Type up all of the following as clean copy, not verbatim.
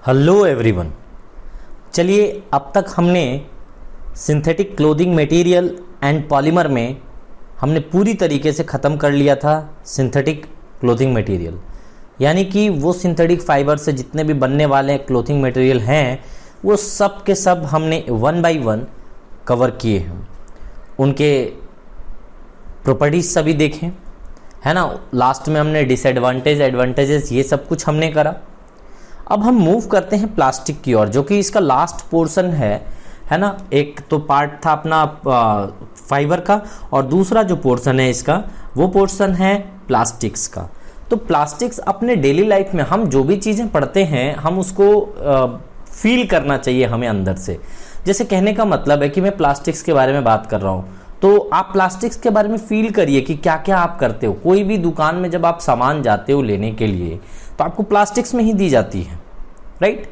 Hello everyone. चलिए, अब तक हमने synthetic clothing material and polymer में हमने पूरी तरीके से ख़त्म कर लिया था सिंथेटिक क्लोथिंग मटेरियल, यानी कि वो सिंथेटिक फाइबर से जितने भी बनने वाले क्लोथिंग मटेरियल हैं वो सब के सब हमने वन बाय वन कवर किए हैं। उनके प्रॉपर्टीज सभी देखें, है ना। लास्ट में हमने डिसएडवांटेज, एडवांटेजेस, ये सब कुछ हमने करा। अब हम मूव करते हैं प्लास्टिक की ओर, जो कि इसका लास्ट पोर्शन है ना। एक तो पार्ट था अपना फाइबर का, और दूसरा जो पोर्शन है इसका वो पोर्शन है प्लास्टिक्स का। तो प्लास्टिक्स अपने डेली लाइफ में हम जो भी चीज़ें पढ़ते हैं हम उसको फील करना चाहिए हमें अंदर से। जैसे कहने का मतलब है कि मैं प्लास्टिक्स के बारे में बात कर रहा हूँ, तो आप प्लास्टिक्स के बारे में फील करिए कि क्या क्या आप करते हो। कोई भी दुकान में जब आप सामान जाते हो लेने के लिए तो आपको प्लास्टिक्स में ही दी जाती है, राइट।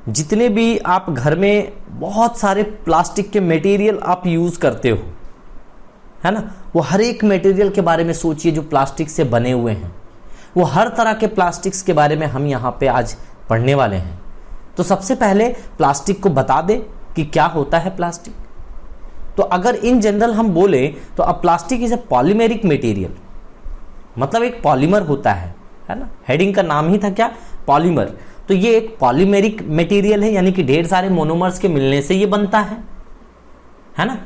जितने भी आप घर में बहुत सारे प्लास्टिक के मटेरियल आप यूज करते हो, है ना, वो हर एक मटेरियल के बारे में सोचिए जो प्लास्टिक से बने हुए हैं। वो हर तरह के प्लास्टिक्स के बारे में हम यहाँ पे आज पढ़ने वाले हैं। तो सबसे पहले प्लास्टिक को बता दे कि क्या होता है प्लास्टिक। तो अगर इन जनरल हम बोले तो अब plastic is a polymeric material, मतलब एक पॉलीमर होता है ना। हेडिंग का नाम ही था क्या, पॉलीमर। तो ये एक पॉलीमेरिक मटेरियल है, यानी कि ढेर सारे मोनोमर्स के मिलने से ये बनता है ना।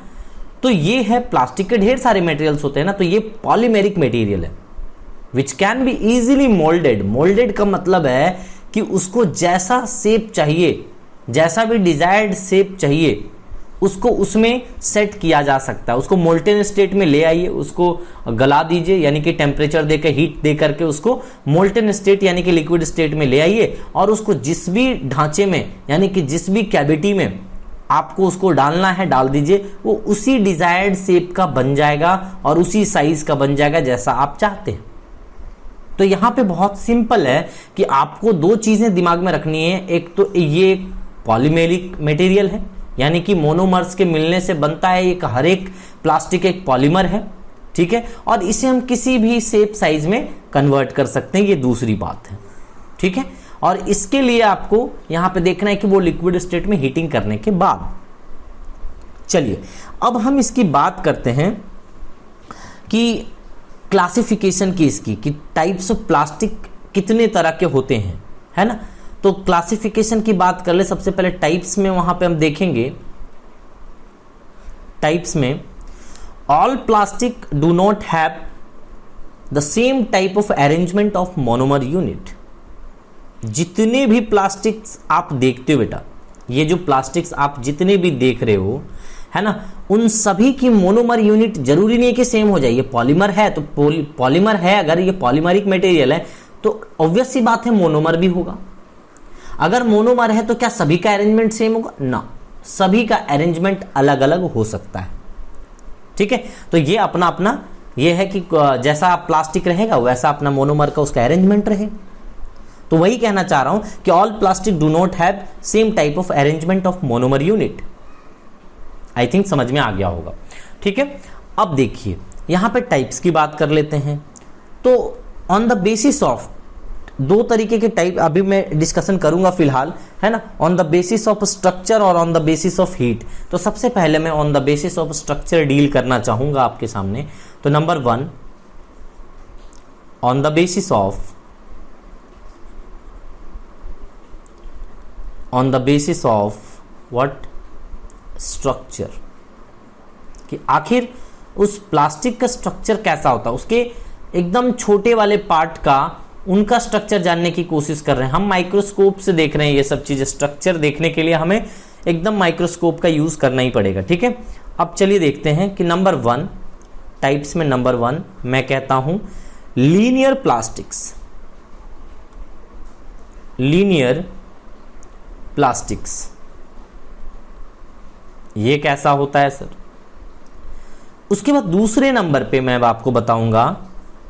तो ये है प्लास्टिक के ढेर सारे मटेरियल्स होते हैं ना, तो ये पॉलीमेरिक मटेरियल है which can be easily moulded. Moulded का मतलब है कि उसको जैसा शेप चाहिए, जैसा भी डिजायर्ड शेप चाहिए, उसको उसमें सेट किया जा सकता है। उसको मोल्टेन स्टेट में ले आइए, उसको गला दीजिए, यानी कि टेम्परेचर देकर, हीट दे करके उसको मोल्टेन स्टेट यानी कि लिक्विड स्टेट में ले आइए, और उसको जिस भी ढांचे में यानी कि जिस भी कैविटी में आपको उसको डालना है डाल दीजिए। वो उसी डिजायर्ड शेप का बन जाएगा और उसी साइज का बन जाएगा जैसा आप चाहते हैं। तो यहाँ पे बहुत सिंपल है कि आपको दो चीजें दिमाग में रखनी है। एक तो ये पॉलीमेरिक मटेरियल है, यानी कि मोनोमर्स के मिलने से बनता है। एक हर एक प्लास्टिक एक पॉलीमर है, ठीक है, और इसे हम किसी भी शेप साइज में कन्वर्ट कर सकते हैं, ये दूसरी बात है, ठीक है। और इसके लिए आपको यहां पे देखना है कि वो लिक्विड स्टेट में हीटिंग करने के बाद। चलिए अब हम इसकी बात करते हैं कि क्लासिफिकेशन की इसकी, कि टाइप्स ऑफ प्लास्टिक कितने तरह के होते हैं, है ना। तो क्लासिफिकेशन की बात कर ले। सबसे पहले टाइप्स में वहां पे हम देखेंगे, टाइप्स में all plastic do not have the same type of arrangement of monomer unit. जितने भी प्लास्टिक्स आप देखते हो बेटा, ये जो प्लास्टिक्स आप जितने भी देख रहे हो, है ना, उन सभी की मोनोमर यूनिट जरूरी नहीं है कि सेम हो जाए। ये पॉलीमर है तो पॉलीमर है, अगर ये पॉलीमरिक मटेरियल है तो ऑब्वियस सी बात है मोनोमर भी होगा। अगर मोनोमर है तो क्या सभी का अरेंजमेंट सेम होगा? ना, सभी का अरेंजमेंट अलग अलग हो सकता है, ठीक है। तो ये अपना अपना ये है कि जैसा प्लास्टिक रहेगा वैसा अपना मोनोमर का उसका अरेंजमेंट रहे। तो वही कहना चाह रहा हूं कि all plastic do not have same type of arrangement of monomer unit. I think समझ में आ गया होगा, ठीक है। अब देखिए यहां पे टाइप्स की बात कर लेते हैं। तो ऑन द बेसिस ऑफ दो तरीके के टाइप अभी मैं डिस्कशन करूंगा फिलहाल, है ना, on the basis of structure और on the basis of heat. तो सबसे पहले मैं on the basis of structure deal करना चाहूंगा आपके सामने। तो number 1, on the basis of what, structure, कि आखिर उस प्लास्टिक का स्ट्रक्चर कैसा होता है, उसके एकदम छोटे वाले पार्ट का उनका स्ट्रक्चर जानने की कोशिश कर रहे हैं। हम माइक्रोस्कोप से देख रहे हैं ये सब चीजें। स्ट्रक्चर देखने के लिए हमें एकदम माइक्रोस्कोप का यूज करना ही पड़ेगा, ठीक है। अब चलिए देखते हैं कि नंबर 1 टाइप्स में नंबर 1 मैं कहता हूं लीनियर प्लास्टिक्स। लीनियर प्लास्टिक्स ये कैसा होता है सर? उसके बाद दूसरे नंबर पे मैं आपको बताऊंगा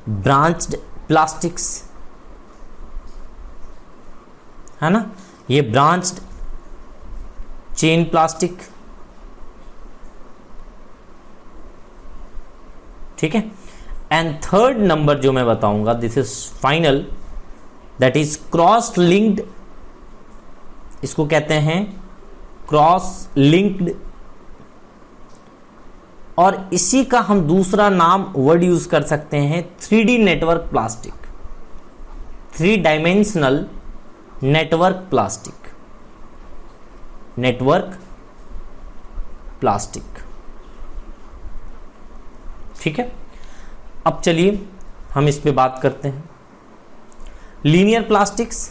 ब्रांच्ड प्लास्टिक्स, है ना, ये ब्रांच्ड चेन प्लास्टिक, ठीक है। एंड थर्ड नंबर जो मैं बताऊंगा, this is final, that is cross linked इसको कहते हैं क्रॉस लिंक्ड, और इसी का हम दूसरा नाम वर्ड यूज कर सकते हैं 3D network plastic, 3 dimensional network plastic, network plastic. ठीक है, अब चलिए हम इस पे बात करते हैं। Linear plastics,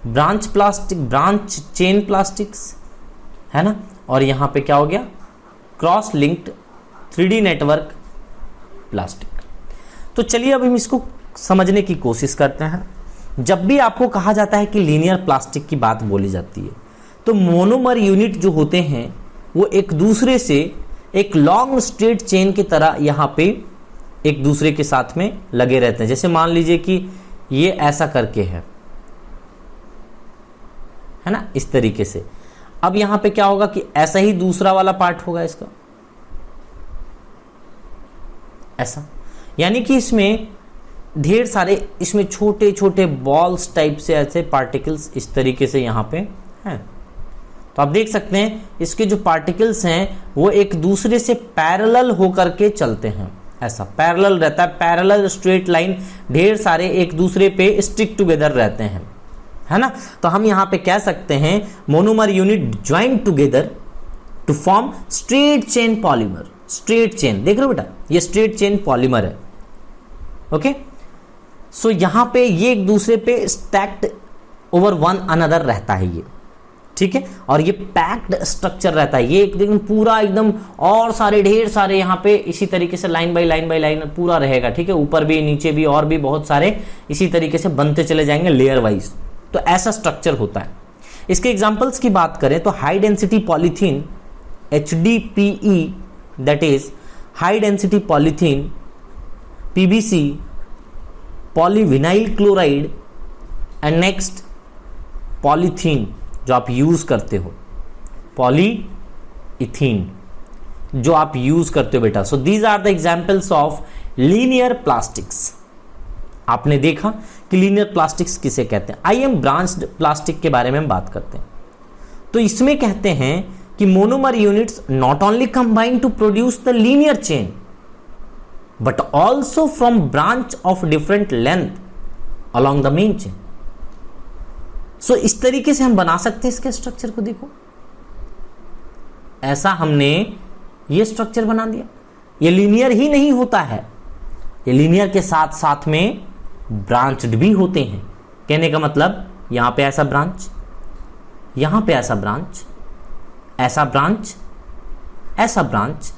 branch plastic, branch chain plastics, है ना, और यहां पे क्या हो गया, cross linked 3D network plastic. तो चलिए अब हम इसको समझने की कोशिश करते हैं। जब भी आपको कहा जाता है कि लीनियर प्लास्टिक की बात बोली जाती है, तो मोनोमर यूनिट जो होते हैं वो एक दूसरे से एक लॉन्ग स्ट्रेट चेन की तरह यहाँ पे एक दूसरे के साथ में लगे रहते हैं। जैसे मान लीजिए कि ये ऐसा करके है ना, इस तरीके से। अब यहां पे क्या होगा कि ऐसा ही दूसरा वाला पार्ट होगा इसका, ऐसा, यानी कि इसमें ढेर सारे, इसमें छोटे छोटे बॉल्स टाइप से ऐसे पार्टिकल्स इस तरीके से यहां पे हैं। तो आप देख सकते हैं इसके जो पार्टिकल्स हैं वो एक दूसरे से पैरेलल होकर के चलते हैं, ऐसा पैरेलल रहता है, पैरेलल स्ट्रेट लाइन, ढेर सारे एक दूसरे पे स्टिक टुगेदर रहते हैं, है ना। तो हम यहां पे कह सकते हैं monomer unit join together to form straight chain polymer. Straight chain देख रहे हो बेटा, ये स्ट्रेट चेन पॉलीमर है। ओके, सो यहां पे ये एक दूसरे पे स्टैक्ड ओवर वन अनदर रहता है ये, ठीक है, और ये पैक्ड स्ट्रक्चर रहता है, ये एकदम पूरा एकदम, और सारे ढेर सारे यहाँ पे इसी तरीके से line by line by line पूरा रहेगा, ठीक है, ऊपर भी नीचे भी और भी बहुत सारे इसी तरीके से बनते चले जाएंगे लेयर वाइज। तो ऐसा स्ट्रक्चर होता है। इसके एग्जांपल्स की बात करें तो high density polythene HDPE, that is high density polythene, PVC, polyvinyl chloride, and next polythene जो आप यूज करते हो, पॉलीइथीन जो आप यूज करते हो बेटा। So these are the examples of linear plastics. आपने देखा कि लीनियर प्लास्टिक्स किसे कहते हैं। आइए हम ब्रांच्ड प्लास्टिक के बारे में बात करते हैं। तो इसमें कहते हैं कि monomer units not only combine to produce the linear chain but also from branch of different length along the main chain. So इस तरीके से हम बना सकते हैं इसके स्ट्रक्चर को। देखो ऐसा हमने ये स्ट्रक्चर बना दिया। ये लीनियर ही नहीं होता है, ये लीनियर के साथ साथ में ब्रांच्ड भी होते हैं। कहने का मतलब यहां पे ऐसा ब्रांच, यहां पे ऐसा ब्रांच, ऐसा ब्रांच, ऐसा ब्रांच,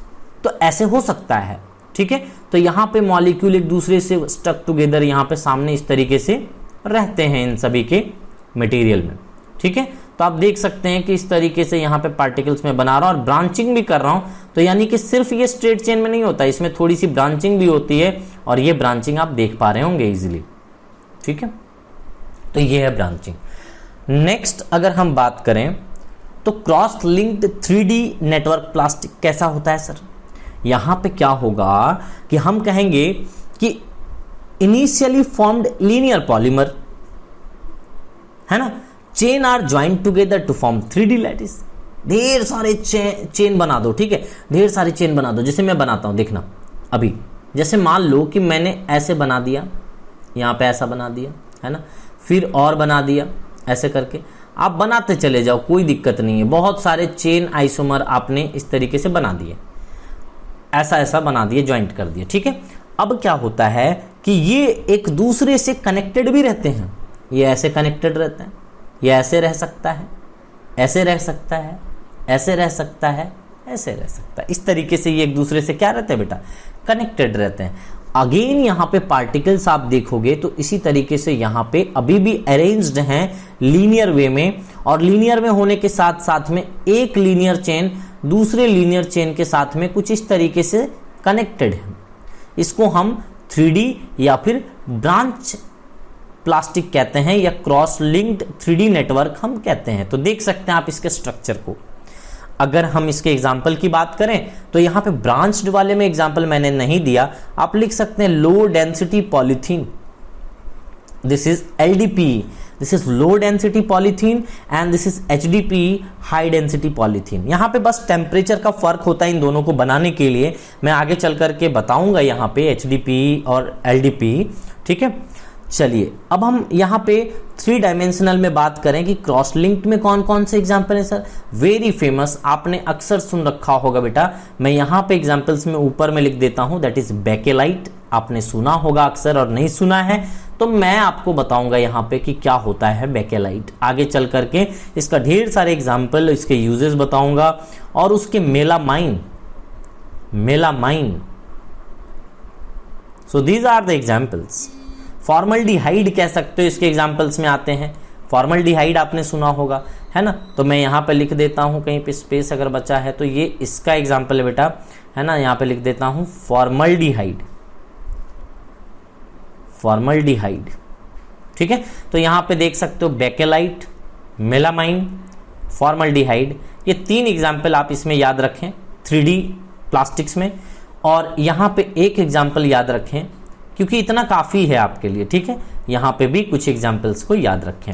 तो ऐसे हो सकता है, ठीक है। तो यहां पे मॉलिक्यूल एक दूसरे से स्टक टुगेदर यहां पे सामने इस तरीके से रहते हैं इन सभी के मटेरियल में, ठीक है। तो आप देख सकते हैं कि इस तरीके से यहाँ पे पार्टिकल्स में बना रहा हूं और ब्रांचिंग भी कर रहा हूं। तो यानी कि सिर्फ ये स्ट्रेट चेन में नहीं होता, इसमें थोड़ी सी ब्रांचिंग भी होती है, और ये ब्रांचिंग आप देख पा रहे होंगे इजीली, ठीक है। तो ये है ब्रांचिंग। नेक्स्ट अगर हम बात करें तो cross linked 3D network plastic कैसा होता है सर। यहां पे क्या होगा कि हम कहेंगे कि इनिशियली फॉर्म्ड लीनियर पॉलीमर, है ना, chain are joint together to form 3D lattice. ढेर सारे चेन बना दो, ठीक है, ढेर सारे चेन बना दो। जैसे मैं बनाता हूं, देखना अभी, जैसे मान लो कि मैंने ऐसे बना दिया, यहां पे ऐसा बना दिया, है ना, फिर और बना दिया, ऐसे करके आप बनाते चले जाओ, कोई दिक्कत नहीं है। बहुत सारे चेन आइसोमर आपने इस तरीके से बना दिए, ऐसा ऐसा बना दिए, ज्वाइंट कर दिए, ठीक है। अब क्या होता है कि ये एक दूसरे से कनेक्टेड भी रहते हैं। ये ऐसे कनेक्टेड रहते हैं, ये ऐसे रह सकता है, ऐसे रह सकता है, ऐसे रह सकता है, ऐसे रह सकता है। इस तरीके से ये एक दूसरे से क्या रहते हैं बेटा, कनेक्टेड रहते हैं। अगेन यहाँ पे पार्टिकल्स आप देखोगे तो इसी तरीके से यहाँ पे अभी भी अरेंज्ड हैं लीनियर वे में, और लीनियर में होने के साथ साथ में एक लीनियर चेन दूसरे लीनियर चेन के साथ में कुछ इस तरीके से कनेक्टेड है। इसको हम 3D या फिर ब्रांच प्लास्टिक कहते हैं, या क्रॉस लिंक्ड 3D नेटवर्क हम कहते हैं। तो देख सकते हैं आप इसके स्ट्रक्चर को। अगर हम इसके एग्जाम्पल की बात करें तो यहाँ पे ब्रांच्ड वाले में एग्जाम्पल मैंने नहीं दिया, आप लिख सकते हैं low density polythene, this is LDPE, this is low density polythene and this is HDPE high density polythene. यहाँ पे बस टेम्परेचर का फर्क होता है इन दोनों को बनाने के लिए, मैं आगे चल करके बताऊंगा यहाँ पे HDPE और LDPE, ठीक है। चलिए अब हम यहाँ पे 3 डायमेंशनल में बात करें कि क्रॉस लिंक्ड में कौन कौन से एग्जाम्पल है सर। वेरी फेमस, आपने अक्सर सुन रखा होगा बेटा, मैं यहाँ पे एग्जाम्पल्स में ऊपर में लिख देता हूँ, दैट इज बेकेलाइट। आपने सुना होगा अक्सर, और नहीं सुना है तो मैं आपको बताऊंगा यहाँ पे कि क्या होता है बेकेलाइट। आगे चल करके इसका ढेर सारे एग्जाम्पल, इसके यूजेस बताऊंगा, और उसके melamine, so these are the examples. Formaldehyde कह सकते हो, इसके एग्जाम्पल्स में आते हैं। फॉर्मल्डिहाइड आपने सुना होगा, है ना, तो मैं यहाँ पे लिख देता हूँ, कहीं पे स्पेस अगर बचा है तो ये इसका एग्जाम्पल है बेटा, है ना, यहाँ पे लिख देता हूँ फॉर्मल्डिहाइड, ठीक है। तो यहाँ पे देख सकते हो बेकेलाइट, मेलामाइन, फॉर्मल्डिहाइड, ये 3 एग्जाम्पल आप इसमें याद रखें 3D प्लास्टिक्स में, और यहाँ पे एक एग्जाम्पल याद रखें क्योंकि इतना काफ़ी है आपके लिए, ठीक है। यहाँ पे भी कुछ एग्जाम्पल्स को याद रखें।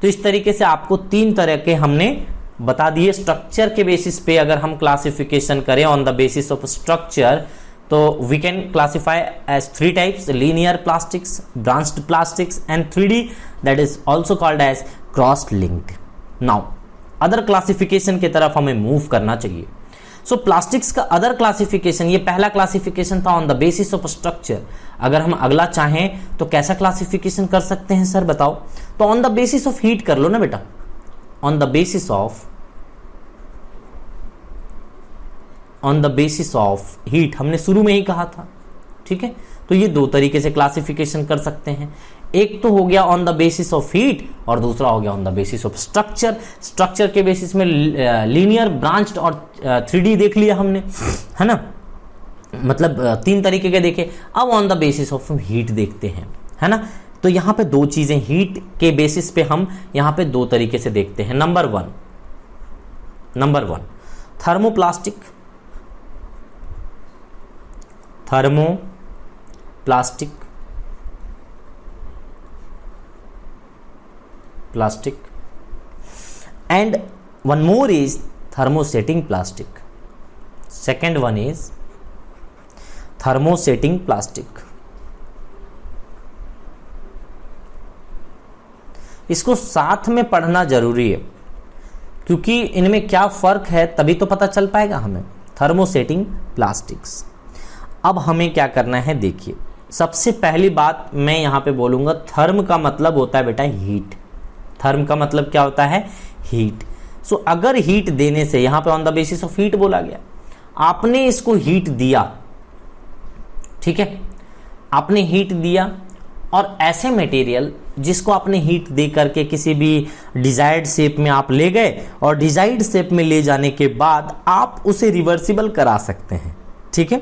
तो इस तरीके से आपको 3 तरह के हमने बता दिए। स्ट्रक्चर के बेसिस पे अगर हम क्लासिफिकेशन करें on the basis of structure, तो we can classify as 3 types, linear plastics, branched plastics and 3D, that is also called as cross linked. Now other classification की तरफ हमें मूव करना चाहिए। सो प्लास्टिक्स का अदर क्लासिफिकेशन, ये पहला classification था on the basis of structure. अगर हम अगला चाहें तो कैसा क्लासिफिकेशन कर सकते हैं सर बताओ? तो on the basis of heat कर लो ना बेटा, on the basis of heat हमने शुरू में ही कहा था, ठीक है। तो ये 2 तरीके से क्लासिफिकेशन कर सकते हैं। एक तो हो गया on the basis of heat और दूसरा हो गया on the basis of structure. Structure के बेसिस में लीनियर, ब्रांच्ड और 3D देख लिया हमने, है ना, मतलब 3 तरीके के देखे। अब on the basis of heat देखते हैं, है ना। तो यहाँ पे 2 चीजें हीट के बेसिस पे हम यहाँ पे 2 तरीके से देखते हैं। Number one thermoplastic, and one more is thermosetting plastic. Second one is thermosetting plastic. इसको साथ में पढ़ना जरूरी है क्योंकि इनमें क्या फर्क है तभी तो पता चल पाएगा हमें। Thermosetting plastics. अब हमें क्या करना है, देखिए सबसे पहली बात मैं यहां पे बोलूंगा, थर्म का मतलब होता है बेटा हीट। थर्म का मतलब क्या होता है? हीट। सो अगर हीट देने से, यहां पे on the basis of heat बोला गया, आपने इसको हीट दिया, ठीक है, आपने हीट दिया और ऐसे मटेरियल जिसको आपने हीट दे करके किसी भी डिजायर्ड शेप में आप ले गए और डिजायर्ड शेप में ले जाने के बाद आप उसे रिवर्सिबल करा सकते हैं, ठीक है।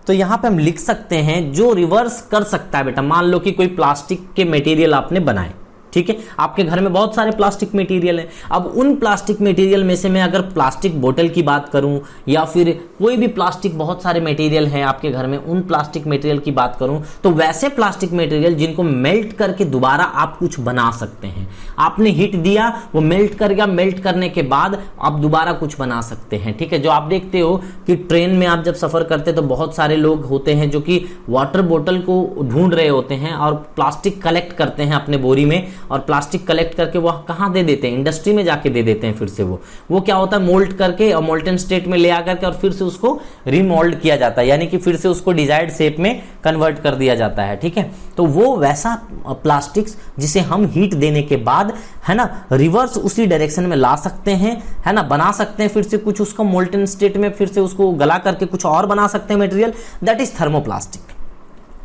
तो यहां पे हम लिख सकते हैं जो रिवर्स कर सकता है बेटा। मान लो कि कोई प्लास्टिक के मटेरियल आपने बनाए, ठीक है, आपके घर में बहुत सारे प्लास्टिक मटेरियल हैं। अब उन प्लास्टिक मटेरियल में से मैं अगर प्लास्टिक बोतल की बात करूं या फिर कोई भी प्लास्टिक, बहुत सारे मटेरियल हैं आपके घर में, उन प्लास्टिक मटेरियल की बात करूं तो वैसे प्लास्टिक मटेरियल जिनको मेल्ट करके दोबारा आप कुछ बना सकते हैं। आपने हीट दिया, वो मेल्ट कर गया, मेल्ट करने के बाद आप दोबारा कुछ बना सकते हैं, ठीक है। जो आप देखते हो कि ट्रेन में आप जब सफर करते तो बहुत सारे लोग होते हैं जो कि वाटर बोतल को ढूंढ रहे होते हैं और प्लास्टिक कलेक्ट करते हैं अपने बोरी में, और प्लास्टिक कलेक्ट करके वो कहाँ दे देते हैं? इंडस्ट्री में जाके दे देते हैं। फिर से वो क्या होता है, मोल्ड करके और मोल्टन स्टेट में ले आकर के और फिर से उसको रिमोल्ड किया जाता है, यानी कि फिर से उसको डिजायर्ड शेप में कन्वर्ट कर दिया जाता है, ठीक है। तो वो वैसा प्लास्टिक्स जिसे हम हीट देने के बाद, है ना, रिवर्स उसी डायरेक्शन में ला सकते हैं, है ना, बना सकते हैं फिर से कुछ उसको मोल्टन स्टेट में, फिर से उसको गला करके कुछ और बना सकते हैं मटेरियल, दैट इज थर्मोप्लास्टिक।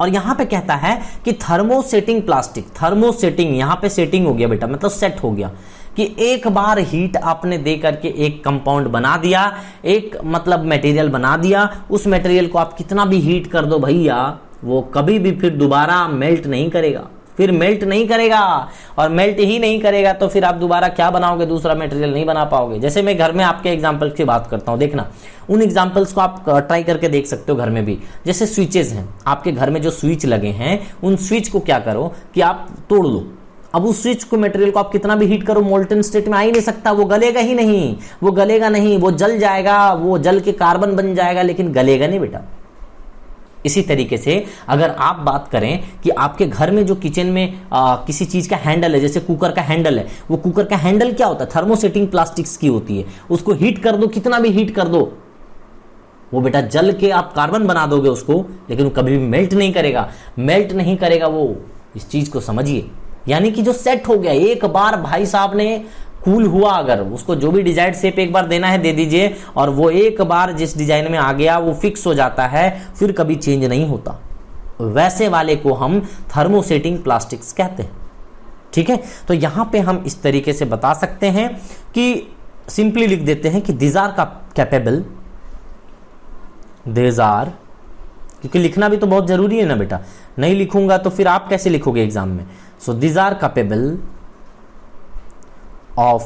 और यहां पे कहता है कि थर्मोसेटिंग प्लास्टिक, थर्मोसेटिंग, यहां पे सेटिंग हो गया बेटा, मतलब सेट हो गया कि एक बार हीट आपने दे करके एक कंपाउंड बना दिया, एक मतलब मटेरियल बना दिया, उस मटेरियल को आप कितना भी हीट कर दो भैया, वो कभी भी फिर दोबारा मेल्ट नहीं करेगा, फिर मेल्ट नहीं करेगा। और मेल्ट ही नहीं करेगा तो फिर आप दोबारा क्या बनाओगे? दूसरा मटेरियल नहीं बना पाओगे। जैसे मैं घर में आपके एग्जांपल की बात करता हूं, देखना उन एग्जांपल्स को आप ट्राई करके देख सकते हो घर में भी। जैसे स्विचेस हैं, आपके घर में जो स्विच लगे हैं, उन स्विच को क्या करो कि आप तोड़ लो, अब उस स्विच को मटेरियल को आप कितना भी हीट करो मोल्टन स्टेट में आ ही नहीं सकता, वो गलेगा ही नहीं, वो गलेगा नहीं, वो जल जाएगा, वो जल के कार्बन बन जाएगा, लेकिन गलेगा नहीं बेटा। इसी तरीके से अगर आप बात करें कि आपके घर में जो किचन में किसी चीज का हैंडल है, जैसे कुकर का हैंडल है, वो कुकर का हैंडल क्या होता है, थर्मोसेटिंग प्लास्टिक्स की होती है। उसको हीट कर दो, कितना भी हीट कर दो, वो बेटा जल के आप कार्बन बना दोगे उसको, लेकिन वो कभी भी मेल्ट नहीं करेगा, मेल्ट नहीं करेगा वो। इस चीज को समझिए, यानी कि जो सेट हो गया, एक बार भाई साहब ने कूल हुआ, अगर उसको जो भी डिजायर्ड शेप एक बार देना है दे दीजिए, और वो एक बार जिस डिजाइन में आ गया वो फिक्स हो जाता है, फिर कभी चेंज नहीं होता। वैसे वाले को हम थर्मोसेटिंग प्लास्टिक्स कहते हैं। ठीक है, तो यहां पे हम इस तरीके से बता सकते हैं कि सिंपली लिख देते हैं कि these are capable, these are, क्योंकि लिखना भी तो बहुत जरूरी है ना बेटा, नहीं लिखूंगा तो फिर आप कैसे लिखोगे एग्जाम में। So these are capable of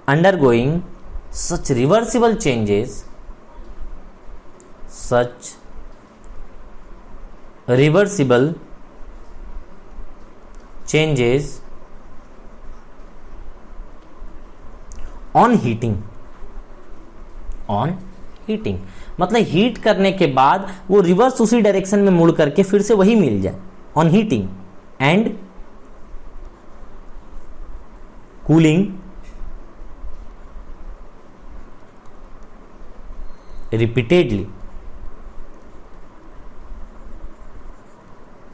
undergoing such reversible changes, on heating, मतलब हीट करने के बाद वो रिवर्स उसी डायरेक्शन में मुड़ करके फिर से वही मिल जाए, on heating and cooling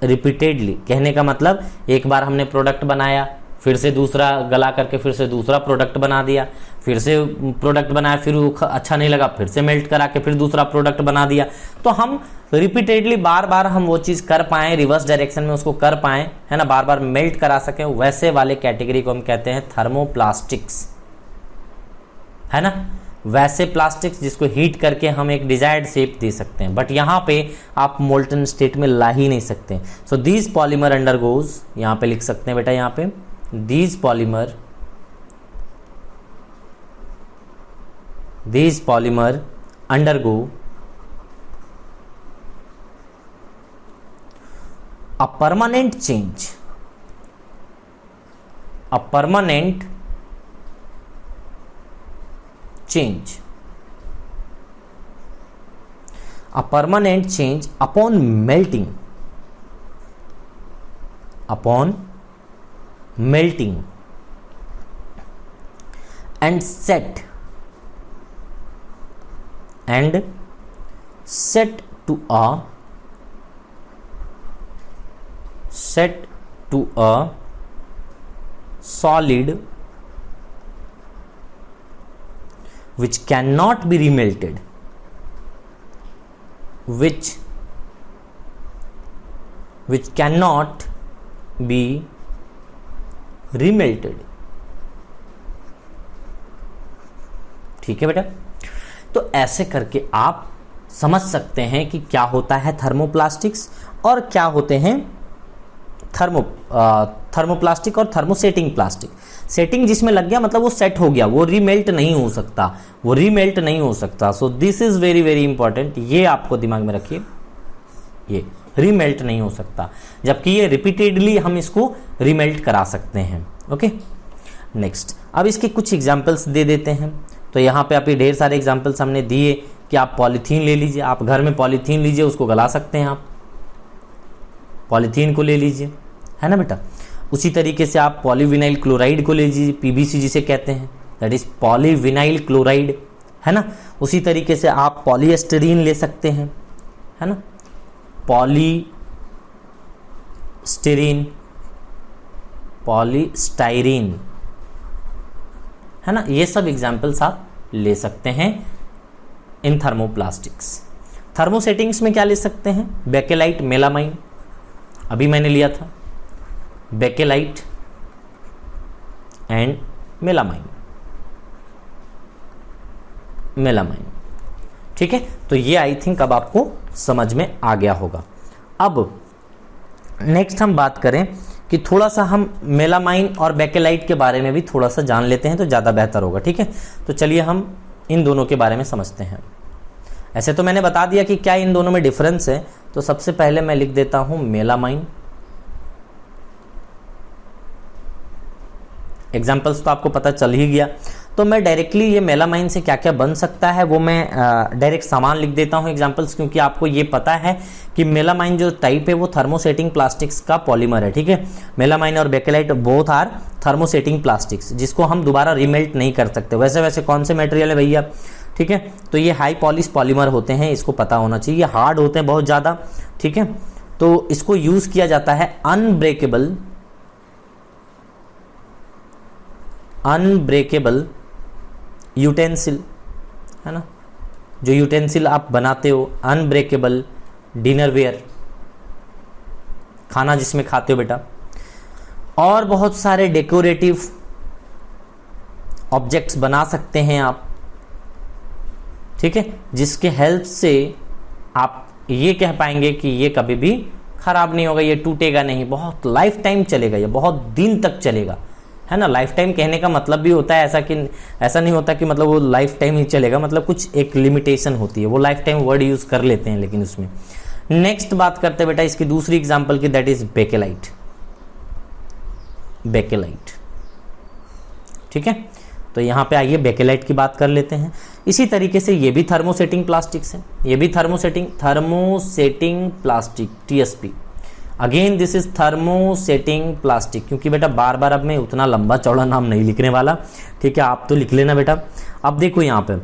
repeatedly. कहने का मतलब एक बार हमने प्रोडक्ट बनाया, फिर से दूसरा गला करके फिर से दूसरा प्रोडक्ट बना दिया, फिर से प्रोडक्ट बनाया, फिर वो अच्छा नहीं लगा, फिर से मेल्ट करा के फिर दूसरा प्रोडक्ट बना दिया। तो हम रिपीटेडली बार बार हम वो चीज़ कर पाएँ, रिवर्स डायरेक्शन में उसको कर पाएँ, है ना, बार बार मेल्ट करा सकें, वैसे वाले कैटेगरी को हम कहते हैं थर्मोप्लास्टिक्स, है ना। वैसे प्लास्टिक्स जिसको हीट करके हम एक डिजायर्ड शेप दे सकते हैं, बट यहाँ पे आप मोल्टन स्टेट में ला ही नहीं सकते। सो दीज पॉलीमर अंडरगोज, यहाँ पे लिख सकते हैं बेटा, यहाँ पे these polymer undergo a permanent change, upon melting and set to a solid which cannot be remelted, which cannot be remelted। ठीक है बेटा, तो ऐसे करके आप समझ सकते हैं कि क्या होता है थर्मोप्लास्टिक्स और क्या होते हैं थर्मोप्लास्टिक और थर्मोसेटिंग प्लास्टिक। सेटिंग जिसमें लग गया मतलब वो सेट हो गया, वो रीमेल्ट नहीं हो सकता, so this is very very important, ये आपको दिमाग में रखिए, ये रीमेल्ट नहीं हो सकता, जबकि ये रिपीटेडली हम इसको रीमेल्ट करा सकते हैं। ओके, नेक्स्ट, अब इसके कुछ एग्जांपल्स दे देते हैं। तो यहाँ पे आप ये ढेर सारे एग्जांपल्स हमने दिए कि आप पॉलीथीन ले लीजिए, आप घर में पॉलीथीन लीजिए, उसको गला सकते हैं, आप पॉलीथीन को ले लीजिए, है ना बेटा। उसी तरीके से आप पॉलीविनाइल क्लोराइड को ले लीजिए, पीबीसी जिसे कहते हैं, दैट इज पॉलीविनाइल क्लोराइड, है ना। उसी तरीके से आप पॉलीएस्टेरीन ले सकते हैं, है ना, पॉलीस्टाइरीन, है ना। ये सब एग्जाम्पल्स आप ले सकते हैं इन थर्मोप्लास्टिक्स। थर्मोसेटिंग्स में क्या ले सकते हैं, बेकेलाइट, मेलामाइन, अभी मैंने लिया था, बेकेलाइट एंड मेलामाइन। ठीक है, तो ये आई थिंक अब आपको समझ में आ गया होगा। अब नेक्स्ट हम बात करें कि थोड़ा सा हम मेलामाइन और बेकेलाइट के बारे में भी थोड़ा सा जान लेते हैं तो ज़्यादा बेहतर होगा। ठीक है, तो चलिए हम इन दोनों के बारे में समझते हैं। ऐसे तो मैंने बता दिया कि क्या इन दोनों में डिफरेंस है। तो सबसे पहले मैं लिख देता हूं मेलामाइन। एग्जाम्पल्स तो आपको पता चल ही गया। तो मैं डायरेक्टली ये मेलामाइन से क्या क्या बन सकता है वो मैं डायरेक्ट सामान लिख देता हूँ एग्जाम्पल्स, क्योंकि आपको ये पता है कि मेलामाइन जो टाइप है वो थर्मोसेटिंग प्लास्टिक्स का पॉलीमर है। ठीक है, मेलामाइन और bakelite both are thermosetting plastics, जिसको हम दोबारा रिमेल्ट नहीं कर सकते। वैसे वैसे कौन से मटेरियल है भैया? ठीक है, तो ये हाई पॉलिश पॉलीमर होते हैं, इसको पता होना चाहिए। ये हार्ड होते हैं बहुत ज़्यादा। ठीक है, तो इसको यूज़ किया जाता है अनब्रेकेबल यूटेंसिल, है ना, जो यूटेंसिल आप बनाते हो, अनब्रेकेबल डिनरवेयर, खाना जिसमें खाते हो बेटा, और बहुत सारे डेकोरेटिव ऑब्जेक्ट्स बना सकते हैं आप। ठीक है, जिसके हेल्प से आप ये कह पाएंगे कि ये कभी भी खराब नहीं होगा, ये टूटेगा नहीं, बहुत लाइफ टाइम चलेगा, ये बहुत दिन तक चलेगा, है ना। लाइफ टाइम कहने का मतलब भी होता है ऐसा नहीं होता कि मतलब वो लाइफ टाइम ही चलेगा, मतलब कुछ एक लिमिटेशन होती है। वो लाइफ टाइम वर्ड यूज कर लेते हैं लेकिन उसमें। नेक्स्ट बात करते हैं बेटा इसकी दूसरी एग्जांपल की, दैट इज बेकेलाइट। ठीक है, तो यहां पे आइए बेकेलाइट की बात कर लेते हैं। इसी तरीके से ये भी थर्मोसेटिंग प्लास्टिक्स है, ये भी thermosetting plastic, TSP। Again this is thermosetting plastic, क्योंकि बेटा बार बार अब मैं उतना लंबा चौड़ा नाम नहीं लिखने वाला। ठीक है, आप तो लिख लेना बेटा। अब देखो यहाँ पे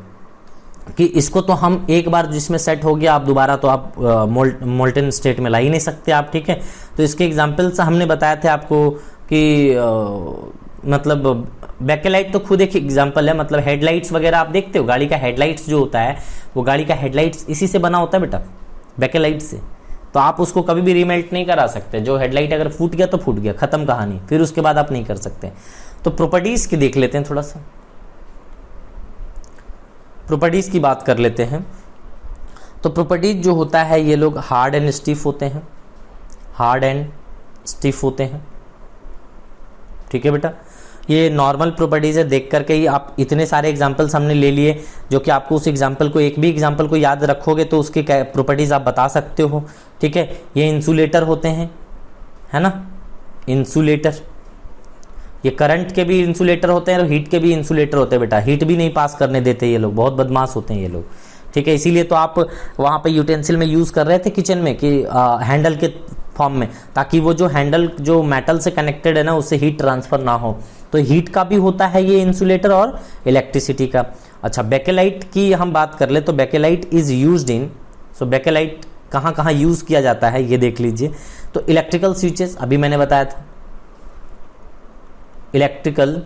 कि इसको तो हम एक बार जिसमें सेट हो गया, आप दोबारा तो आप मोल्टन स्टेट में ला ही नहीं सकते आप। ठीक है, तो इसके एग्जाम्पल्स हमने बताए थे आपको कि मतलब बेकेलाइट तो खुद एक एग्जाम्पल है। मतलब हेडलाइट्स वगैरह आप देखते हो, गाड़ी का हेडलाइट्स जो होता है वो गाड़ी का हेडलाइट्स इसी से बना होता है बेटा, बेकेलाइट से। तो आप उसको कभी भी रीमेल्ट नहीं करा सकते। जो हेडलाइट अगर फूट गया तो फूट गया, खत्म कहानी, फिर उसके बाद आप नहीं कर सकते। तो प्रॉपर्टीज की देख लेते हैं, थोड़ा सा प्रॉपर्टीज की बात कर लेते हैं। तो प्रॉपर्टीज जो होता है ये लोग हार्ड एंड स्टिफ होते हैं, हार्ड एंड स्टिफ होते हैं। ठीक है बेटा, ये नॉर्मल प्रॉपर्टीज है, देख करके ही आप इतने सारे एग्जांपल्स हमने ले लिए जो कि आपको उस एग्जांपल को, एक भी एग्जांपल को याद रखोगे तो उसकी प्रॉपर्टीज आप बता सकते हो। ठीक है, ये इंसुलेटर होते हैं, है ना, इंसुलेटर। ये करंट के भी इंसुलेटर होते हैं और हीट के भी इंसुलेटर होते हैं बेटा। हीट भी नहीं पास करने देते ये लोग, बहुत बदमाश होते हैं ये लोग। ठीक है, इसीलिए तो आप वहाँ पे यूटेंसिल में यूज़ कर रहे थे किचन में कि हैंडल के फॉर्म में, ताकि वो जो हैंडल जो मेटल से कनेक्टेड है ना उससे हीट ट्रांसफर ना हो। तो हीट का भी होता है ये इंसुलेटर और इलेक्ट्रिसिटी का। अच्छा, बेकेलाइट की हम बात कर ले तो bakelite is used in, so bakelite कहाँ कहाँ यूज़ किया जाता है ये देख लीजिए। तो इलेक्ट्रिकल स्विचेस, अभी मैंने बताया था, इलेक्ट्रिकल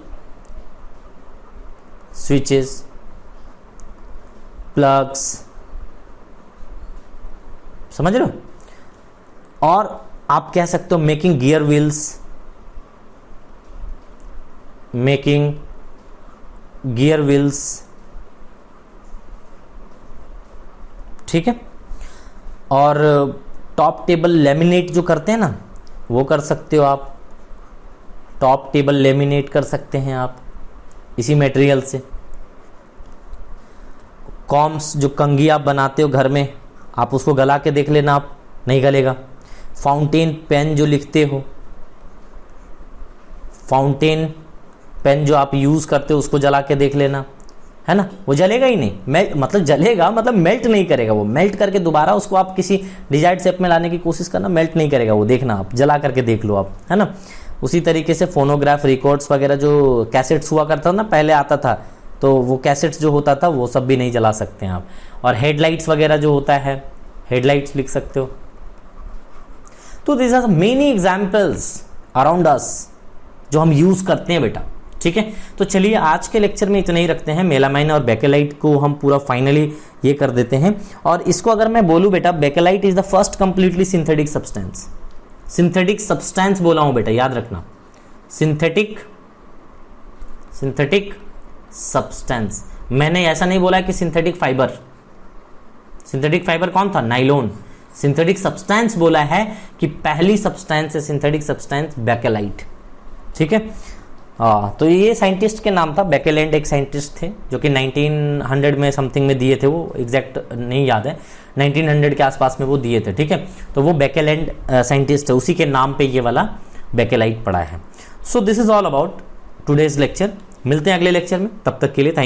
स्विचेस, प्लग्स, समझ रहे हो। और आप कह सकते हो making gear wheels, making gear wheels. ठीक है, और टॉप टेबल लेमिनेट जो करते हैं ना वो कर सकते हो आप, टॉप टेबल लेमिनेट कर सकते हैं आप इसी मटेरियल से। कॉम्स जो कंघी आप बनाते हो घर में, आप उसको गला के देख लेना, आप नहीं गलेगा। फाउंटेन पेन जो लिखते हो, फाउंटेन पेन जो आप यूज़ करते हो उसको जला के देख लेना, है ना, वो जलेगा ही नहीं। मेल्ट मतलब जलेगा, मतलब मेल्ट नहीं करेगा। वो मेल्ट करके दोबारा उसको आप किसी डिजायर्ड शेप में लाने की कोशिश करना, मेल्ट नहीं करेगा वो, देखना आप, जला करके देख लो आप, है ना। उसी तरीके से फोनोग्राफ, रिकॉर्ड्स वगैरह जो कैसेट्स हुआ करता था ना, पहले आता था, तो वो कैसेट्स जो होता था वो सब भी नहीं जला सकते हैं आप। और हेडलाइट्स वगैरह जो होता है, हेडलाइट्स लिख सकते हो। तो this are many examples around us जो हम यूज करते हैं बेटा। ठीक है, तो चलिए आज के लेक्चर में इतना ही रखते हैं। मेलामाइन और बेकेलाइट को हम पूरा फाइनली ये कर देते हैं। और इसको अगर मैं बोलूं बेटा, bakelite is the first completely synthetic substance. Synthetic substance बोला हूं बेटा, याद रखना, सिंथेटिक सब्सटेंस। मैंने ऐसा नहीं बोला कि सिंथेटिक फाइबर। सिंथेटिक फाइबर कौन था? नाइलॉन। सिंथेटिक सब्सटेंस बोला है कि पहली सब्सटेंस है सिंथेटिक सब्सटेंस बेकेलाइट। ठीक है, हाँ, तो ये साइंटिस्ट के नाम था, बेकेलैंड एक साइंटिस्ट थे जो कि 1900 में समथिंग में दिए थे, वो एग्जैक्ट नहीं याद है, 1900 के आसपास में वो दिए थे, ठीक है। तो वो बेकेलैंड साइंटिस्ट है, उसी के नाम पे ये वाला बेकेलाइट पड़ा है। So this is all about today's lecture. मिलते हैं अगले लेक्चर में, तब तक के लिए